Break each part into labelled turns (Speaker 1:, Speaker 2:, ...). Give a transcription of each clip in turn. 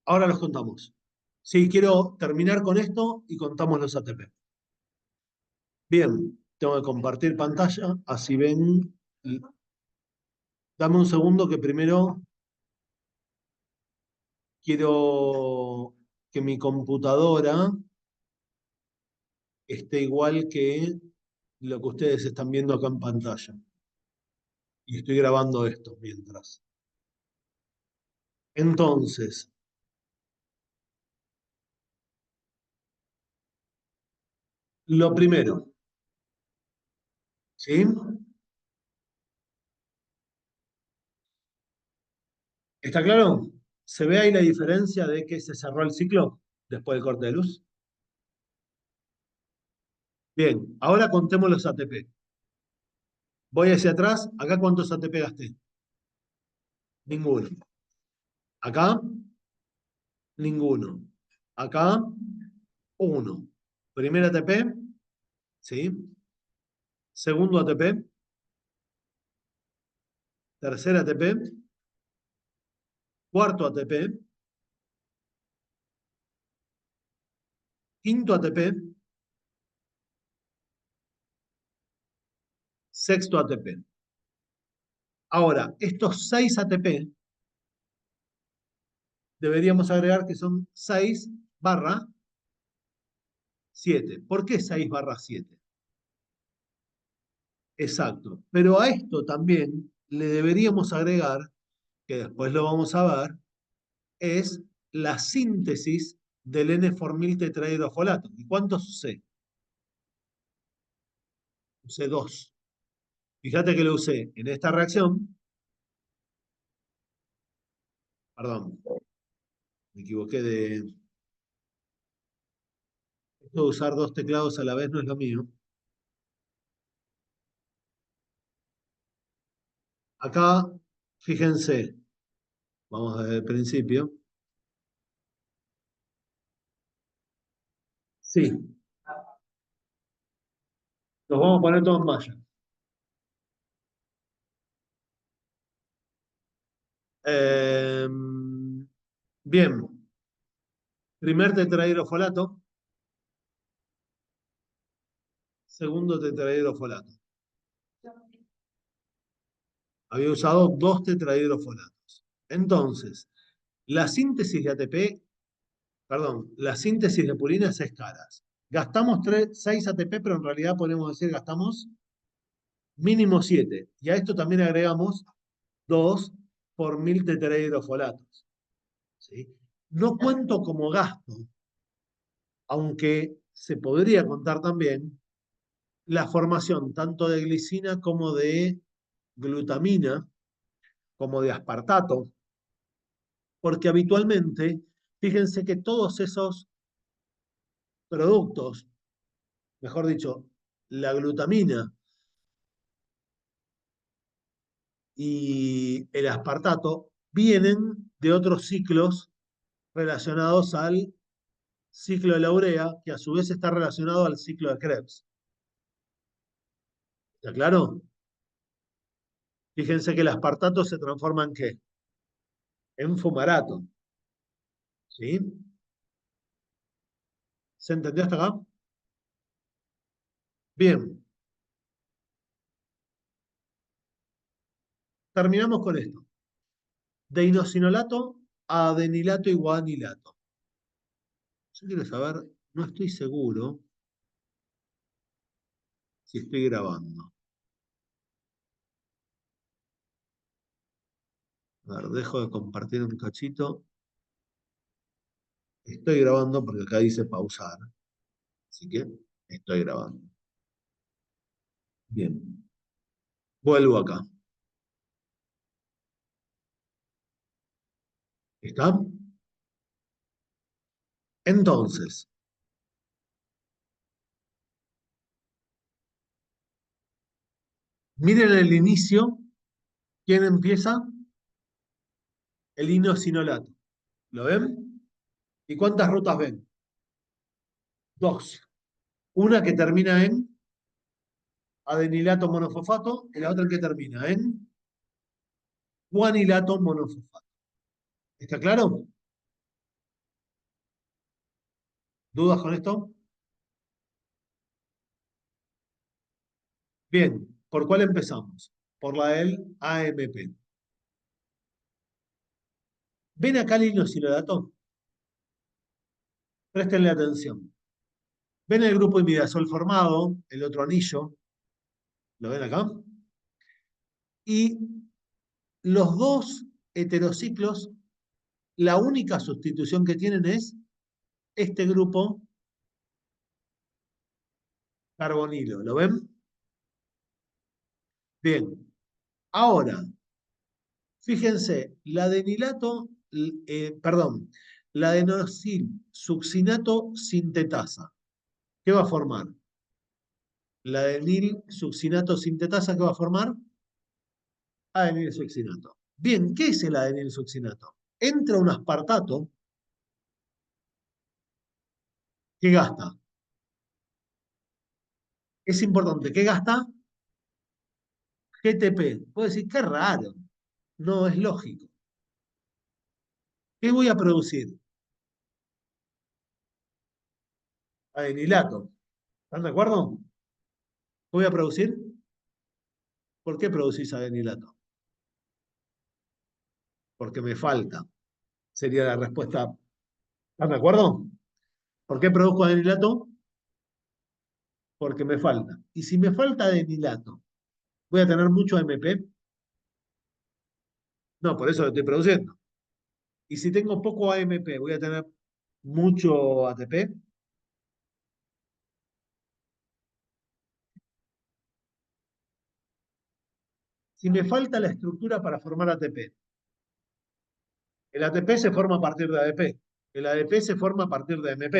Speaker 1: Ahora los contamos. Sí, quiero terminar con esto y contamos los ATP. Bien, tengo que compartir pantalla, así ven. Dame un segundo que primero quiero que mi computadora esté igual que lo que ustedes están viendo acá en pantalla. Y estoy grabando esto mientras. Entonces, lo primero, ¿sí? ¿Está claro? ¿Se ve ahí la diferencia de que se cerró el ciclo después del corte de luz? Bien, ahora contemos los ATP. Voy hacia atrás, acá ¿cuántos ATP gasté? Ninguno. Acá, ninguno. Acá, uno. Primer ATP, ¿sí? Segundo ATP, tercer ATP, cuarto ATP, quinto ATP, sexto ATP. Ahora, estos 6 ATP deberíamos agregar que son 6 barra 7. ¿Por qué 6 barra 7? Exacto. Pero a esto también le deberíamos agregar, que después lo vamos a ver, es la síntesis del N-formil tetrahidrofolato. ¿Y cuántos usé? Usé 2. Fíjate que lo usé en esta reacción, perdón, me equivoqué de... Esto de usar dos teclados a la vez no es lo mío. Acá, fíjense, vamos desde el principio. Sí, los vamos a poner todos en malla. Eh, bien, primer tetrahidrofolato, segundo tetrahidrofolato. Había usado dos tetrahidrofolatos. Entonces, la síntesis de ATP, perdón, la síntesis de purina es caras. Gastamos 6 ATP, pero en realidad podemos decir gastamos mínimo 7. Y a esto también agregamos 2 por 1000 tetrahidrofolatos. ¿Sí? No cuento como gasto, aunque se podría contar también la formación tanto de glicina como de glutamina, como de aspartato, porque habitualmente, fíjense que todos esos productos, mejor dicho, la glutamina y el aspartato, vienen de otros ciclos relacionados al ciclo de la urea, que a su vez está relacionado al ciclo de Krebs. ¿Está claro? Fíjense que el aspartato se transforma en ¿qué? En fumarato. ¿Sí? ¿Se entendió hasta acá? Bien, terminamos con esto. De inosinolato a adenilato y guanilato. Yo quiero saber, no estoy seguro si estoy grabando. A ver, dejo de compartir un cachito. Estoy grabando porque acá dice pausar. Así que estoy grabando. Bien, vuelvo acá. ¿Está? Entonces, miren el inicio. ¿Quién empieza? El inosinolato. ¿Lo ven? ¿Y cuántas rutas ven? Dos. Una que termina en adenilato monofosfato y la otra que termina en guanilato monofosfato. ¿Está claro? ¿Dudas con esto? Bien, ¿por cuál empezamos? Por la del AMP. ¿Ven acá el inosinodato? Préstenle atención. ¿Ven el grupo imidazol formado, el otro anillo? ¿Lo ven acá? Y los dos heterociclos, la única sustitución que tienen es este grupo carbonilo. ¿Lo ven? Bien. Ahora, fíjense, la adenilato, perdón, la adenosil succinato sintetasa. ¿Qué va a formar? La adenil succinato sintetasa, ¿qué va a formar? Adenil succinato. Bien, ¿qué es el adenil succinato? Entra un aspartato que gasta. Es importante, ¿qué gasta? GTP. Puedo decir, qué raro. No es lógico. ¿Qué voy a producir? Adenilato. ¿Están de acuerdo? ¿Qué voy a producir? ¿Por qué producís adenilato? Porque me falta. Sería la respuesta. ¿Están de acuerdo? ¿Por qué produzco adenilato? Porque me falta. Y si me falta adenilato, ¿voy a tener mucho AMP? No, por eso lo estoy produciendo. Y si tengo poco AMP, ¿voy a tener mucho ATP? Si me falta la estructura para formar ATP, el ATP se forma a partir de ADP. El ADP se forma a partir de AMP.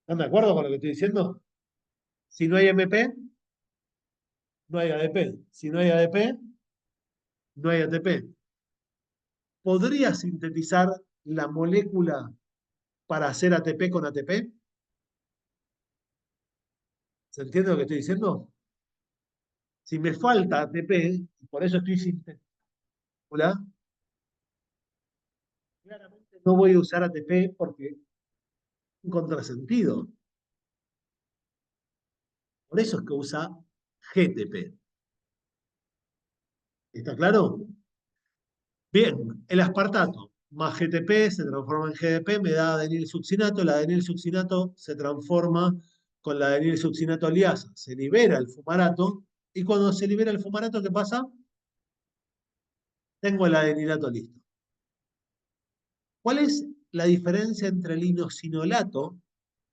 Speaker 1: ¿Están de acuerdo con lo que estoy diciendo? Si no hay AMP, no hay ADP. Si no hay ADP, no hay ATP. ¿Podría sintetizar la molécula para hacer ATP con ATP? ¿Se entiende lo que estoy diciendo? Si me falta ATP, y por eso estoy sintetizando, claramente no voy a usar ATP porque es un contrasentido. Por eso es que usa GTP. ¿Está claro? Bien, el aspartato más GTP se transforma en GDP, me da adenilsuccinato. El adenilsuccinato se transforma con la adenilsuccinato liasa. Se libera el fumarato y cuando se libera el fumarato, ¿qué pasa? Tengo el adenilato listo. ¿Cuál es la diferencia entre el inosinolato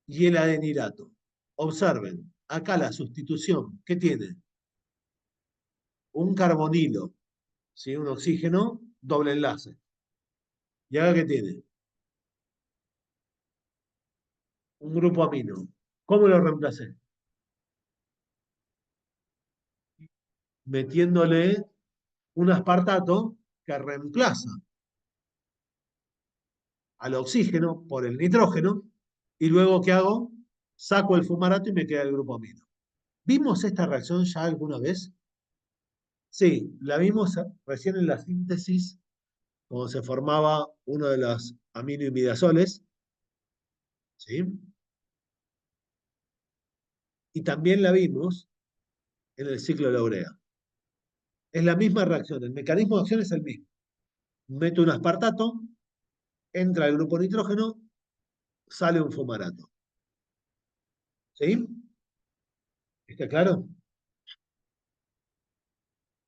Speaker 1: y el adenilato? Observen, acá la sustitución, ¿qué tiene? Un carbonilo, ¿sí? Un oxígeno, doble enlace. ¿Y acá qué tiene? Un grupo amino. ¿Cómo lo reemplacé? Metiéndole un aspartato que reemplaza al oxígeno por el nitrógeno, y luego ¿qué hago? Saco el fumarato y me queda el grupo amino. ¿Vimos esta reacción ya alguna vez? Sí, la vimos recién en la síntesis, cuando se formaba uno de los aminoimidazoles, ¿sí? Y también la vimos en el ciclo de la urea. Es la misma reacción, el mecanismo de acción es el mismo. Meto un aspartato, entra el grupo nitrógeno, sale un fumarato. ¿Sí? ¿Está claro?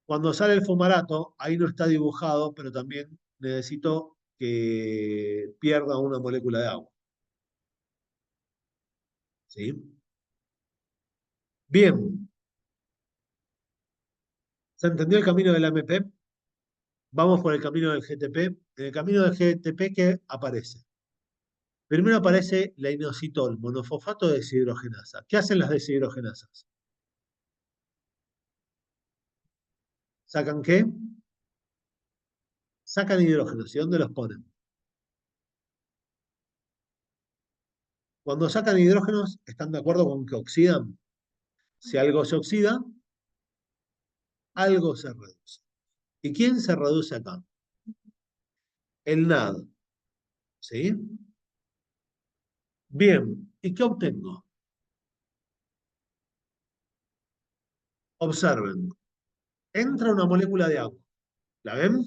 Speaker 1: Cuando sale el fumarato, ahí no está dibujado, pero también necesito que pierda una molécula de agua. ¿Sí? Bien, ¿se entendió el camino del AMP? Vamos por el camino del GTP. En el camino del GTP, ¿qué aparece? Primero aparece la inositol, monofosfato de deshidrogenasa. ¿Qué hacen las deshidrogenasas? ¿Sacan qué? Sacan hidrógenos. ¿Y dónde los ponen? Cuando sacan hidrógenos, ¿están de acuerdo con que oxidan? Si algo se oxida, algo se reduce. ¿Y quién se reduce acá? El NAD. ¿Sí? Bien, ¿y qué obtengo? Observen, entra una molécula de agua. ¿La ven?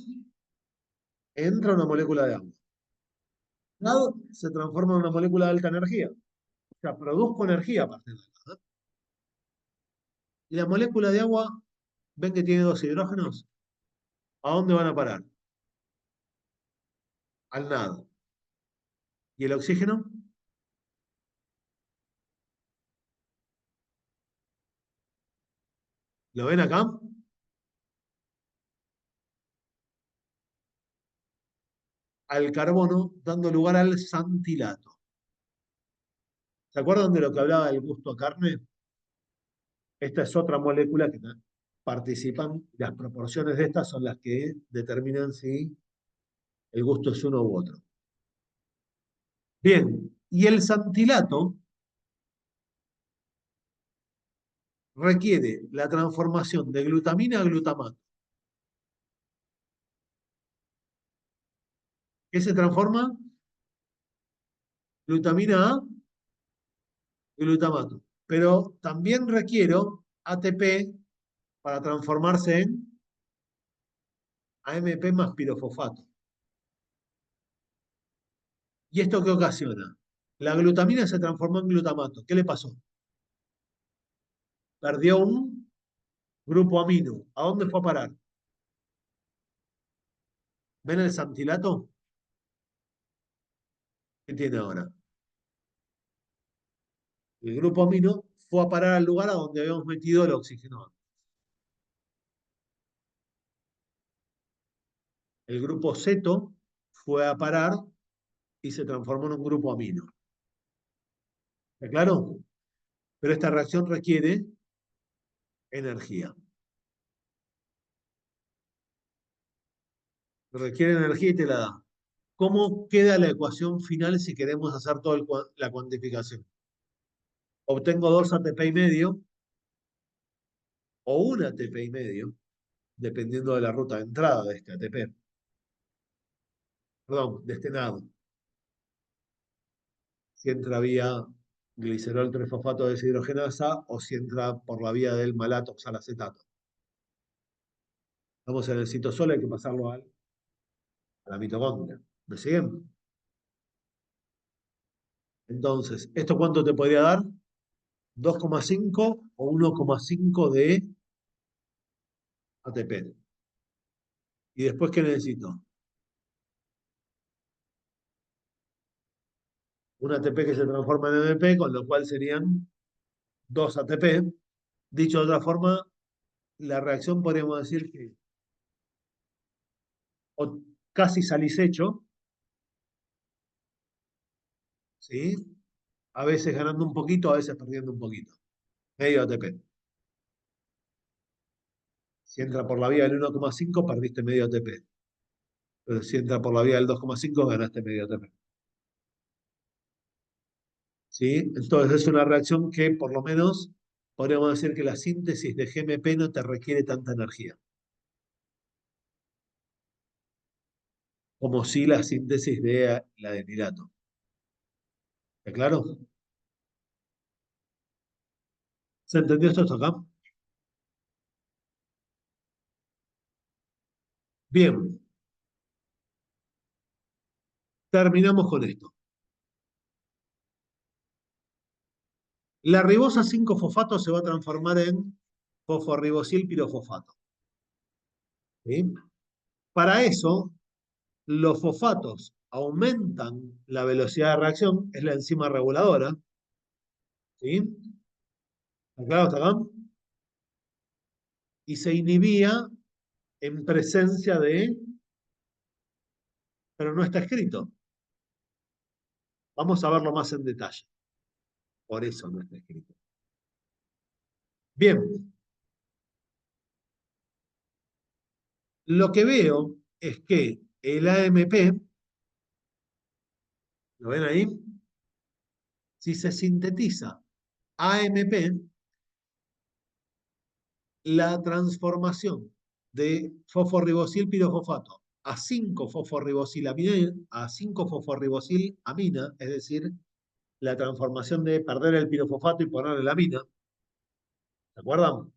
Speaker 1: Entra una molécula de agua. Se transforma en una molécula de alta energía. O sea, produzco energía a partir de acá, ¿no? Y la molécula de agua, ven que tiene dos hidrógenos. ¿A dónde van a parar? Al nado. ¿Y el oxígeno? ¿Lo ven acá? Al carbono, dando lugar al santilato. ¿Se acuerdan de lo que hablaba del gusto a carne? Esta es otra molécula que participan, las proporciones de estas son las que determinan si el gusto es uno u otro. Bien, y el santilato requiere la transformación de glutamina a glutamato. ¿Qué se transforma? Glutamina a glutamato. Pero también requiero ATP para transformarse en AMP más pirofosfato. ¿Y esto qué ocasiona? La glutamina se transformó en glutamato. ¿Qué le pasó? Perdió un grupo amino. ¿A dónde fue a parar? ¿Ven el santilato? ¿Qué tiene ahora? El grupo amino fue a parar al lugar a donde habíamos metido el oxígeno. El grupo ceto fue a parar y se transformó en un grupo amino. ¿Está claro? Pero esta reacción requiere energía. Requiere energía y te la da. ¿Cómo queda la ecuación final si queremos hacer toda la cuantificación? Obtengo 2 ATP y medio o un ATP y medio, dependiendo de la ruta de entrada de este ATP. Perdón, de este nado. Si entra vía glicerol 3-fosfato deshidrogenasa o si entra por la vía del malato oxalacetato. Estamos en el citosol, hay que pasarlo a la mitocondria. ¿Me siguen? Entonces, ¿esto cuánto te podría dar? 2,5 o 1,5 de ATP. ¿Y después qué necesito? Un ATP que se transforma en AMP, con lo cual serían 2 ATP. Dicho de otra forma, la reacción podríamos decir que o casi salís hecho, ¿sí? A veces ganando un poquito, a veces perdiendo un poquito. Medio ATP. Si entra por la vía del 1,5, perdiste medio ATP. Pero si entra por la vía del 2,5, ganaste medio ATP. ¿Sí? Entonces es una reacción que por lo menos podríamos decir que la síntesis de GMP no te requiere tanta energía, como si la síntesis de la de emilato. ¿Está claro? ¿Se entendió esto hasta acá? Bien, terminamos con esto. La ribosa 5-fosfato se va a transformar en fosforribosil pirofosfato. ¿Sí? Para eso, los fosfatos aumentan la velocidad de reacción, es la enzima reguladora. ¿Sí? ¿Está claro hasta acá? Y se inhibía en presencia de, pero no está escrito. Vamos a verlo más en detalle. Por eso no está escrito. Bien, lo que veo es que el AMP, ¿lo ven ahí? Si se sintetiza AMP, la transformación de fosforribosil pirofosfato a 5-fosforribosilamina, a 5-fosforribosilamina, es decir, la transformación de perder el pirofosfato y ponerle la amina. ¿Se acuerdan?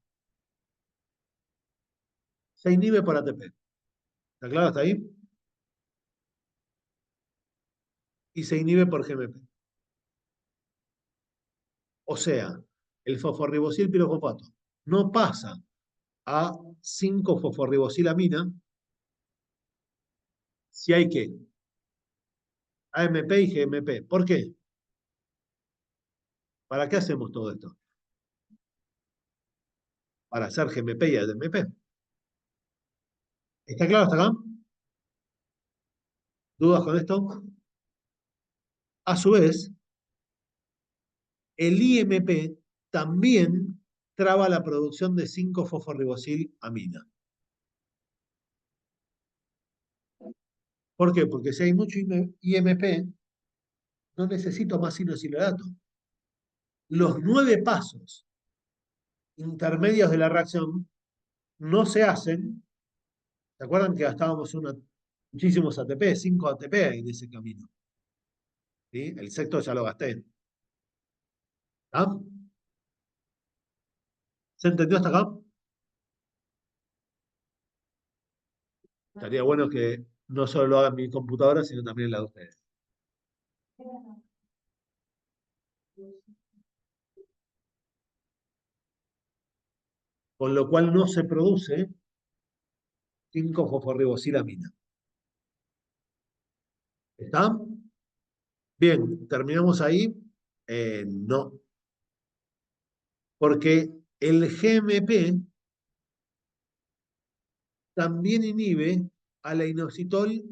Speaker 1: Se inhibe por ATP. ¿Está claro hasta ahí? Y se inhibe por GMP. O sea, el fosforribosil pirofosfato no pasa a 5-fosforribosilamina si hay que AMP y GMP. ¿Por qué? ¿Para qué hacemos todo esto? Para hacer GMP y AMP. ¿Está claro hasta acá? ¿Dudas con esto? A su vez, el IMP también traba la producción de 5-fosforribosilamina. ¿Por qué? Porque si hay mucho IMP, no necesito más inosiliolato. Los 9 pasos intermedios de la reacción no se hacen. ¿Se acuerdan que gastábamos muchísimos ATP? 5 ATP en ese camino. ¿Sí? El sexto ya lo gasté. ¿Ah? ¿Se entendió hasta acá? Estaría bueno que no solo lo haga en mi computadora, sino también en la de ustedes. Con lo cual no se produce 5-fosforribosilamina. ¿Está? Bien, terminamos ahí. No, porque el GMP también inhibe a la inositol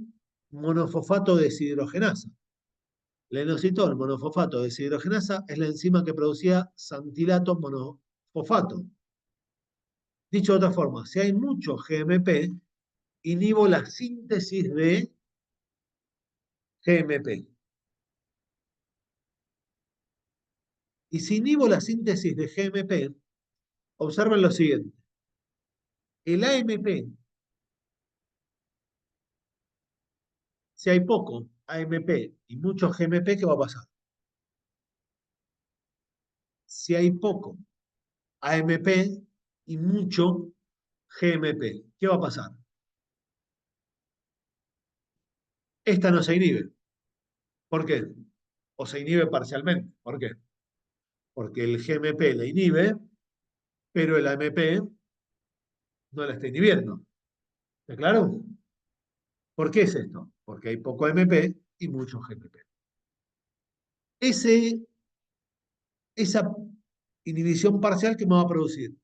Speaker 1: monofosfato deshidrogenasa. La inositol monofosfato deshidrogenasa es la enzima que producía santilato monofosfato. Dicho de otra forma, si hay mucho GMP, inhibo la síntesis de GMP. Y si inhibo la síntesis de GMP, observen lo siguiente. El AMP, si hay poco AMP y mucho GMP, ¿qué va a pasar? Si hay poco AMP y mucho GMP, ¿qué va a pasar? Esta no se inhibe. ¿Por qué? O se inhibe parcialmente. ¿Por qué? Porque el GMP la inhibe, pero el AMP no la está inhibiendo. ¿Está claro? ¿Por qué es esto? Porque hay poco AMP y mucho GMP. Ese, esa inhibición parcial que me va a producir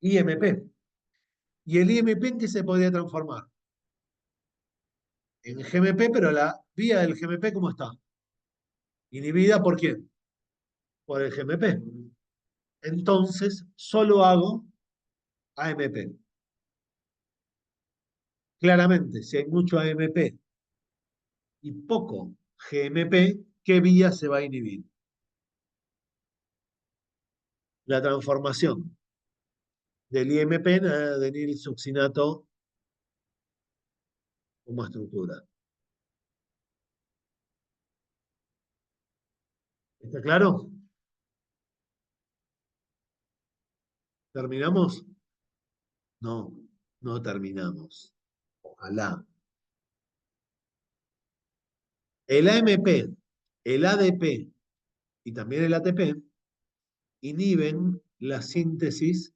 Speaker 1: IMP. ¿Y el IMP en qué se podría transformar? En GMP, pero la vía del GMP, ¿cómo está? ¿Inhibida por quién? Por el GMP. Entonces, solo hago AMP. Claramente, si hay mucho AMP y poco GMP, ¿qué vía se va a inhibir? La transformación del IMP en adenilsuccinato como estructura. ¿Está claro? ¿Terminamos? No, no terminamos. Ojalá. El AMP, el ADP y también el ATP inhiben la síntesis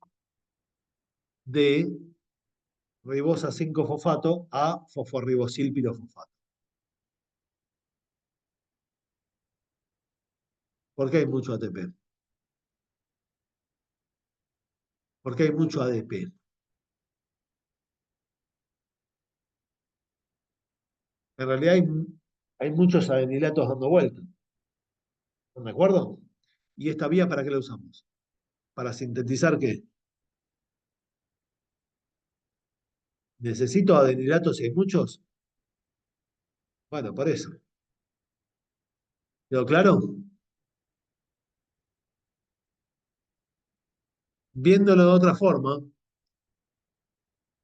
Speaker 1: de ribosa 5-fosfato a fosforribosil pirofosfato. ¿Por qué hay mucho ATP? Porque hay mucho ADP. En realidad hay muchos adenilatos dando vueltas. ¿Están de acuerdo? ¿Y esta vía para qué la usamos? ¿Para sintetizar qué? ¿Necesito adenilatos y hay muchos? Bueno, por eso. ¿Quedó claro? Viéndolo de otra forma,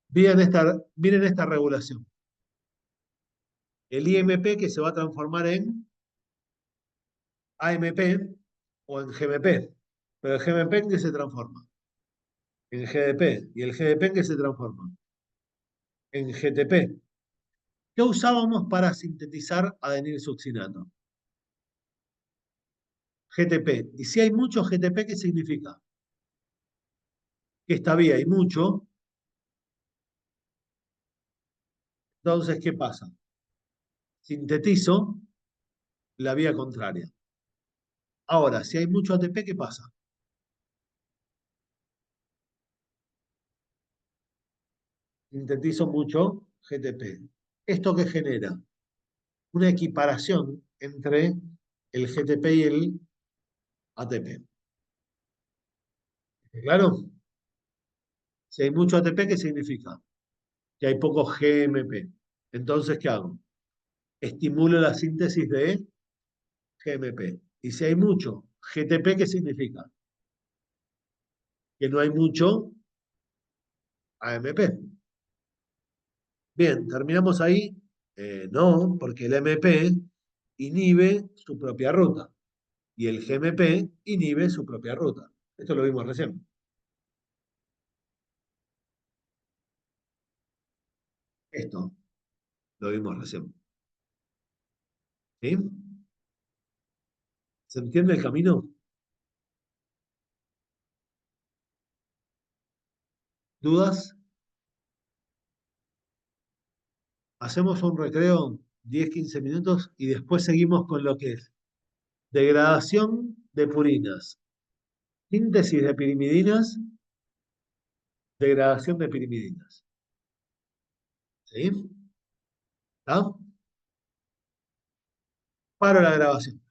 Speaker 1: miren esta regulación. El IMP que se va a transformar en AMP o en GMP. Pero el GMP en qué se transforma, en GDP. ¿Y el GDP en qué se transforma? En GTP. ¿Qué usábamos para sintetizar adenilsuccinato? GTP. Y si hay mucho GTP, ¿qué significa? Que esta vía hay mucho. Entonces, ¿qué pasa? Sintetizo la vía contraria. Ahora, si hay mucho ATP, ¿qué pasa? Sintetizo mucho GTP. ¿Esto qué genera? Una equiparación entre el GTP y el ATP. ¿Claro? Si hay mucho ATP, ¿qué significa? Que hay poco GMP. Entonces, ¿qué hago? Estimulo la síntesis de GMP. Y si hay mucho GTP, ¿qué significa? Que no hay mucho AMP. Bien, terminamos ahí. No, porque el MP inhibe su propia ruta y el GMP inhibe su propia ruta. Esto lo vimos recién. Esto lo vimos recién. ¿Sí? ¿Se entiende el camino? ¿Dudas? Hacemos un recreo 10-15 minutos y después seguimos con lo que es degradación de purinas, síntesis de pirimidinas, degradación de pirimidinas. ¿Sí? ¿Está? Paro la grabación.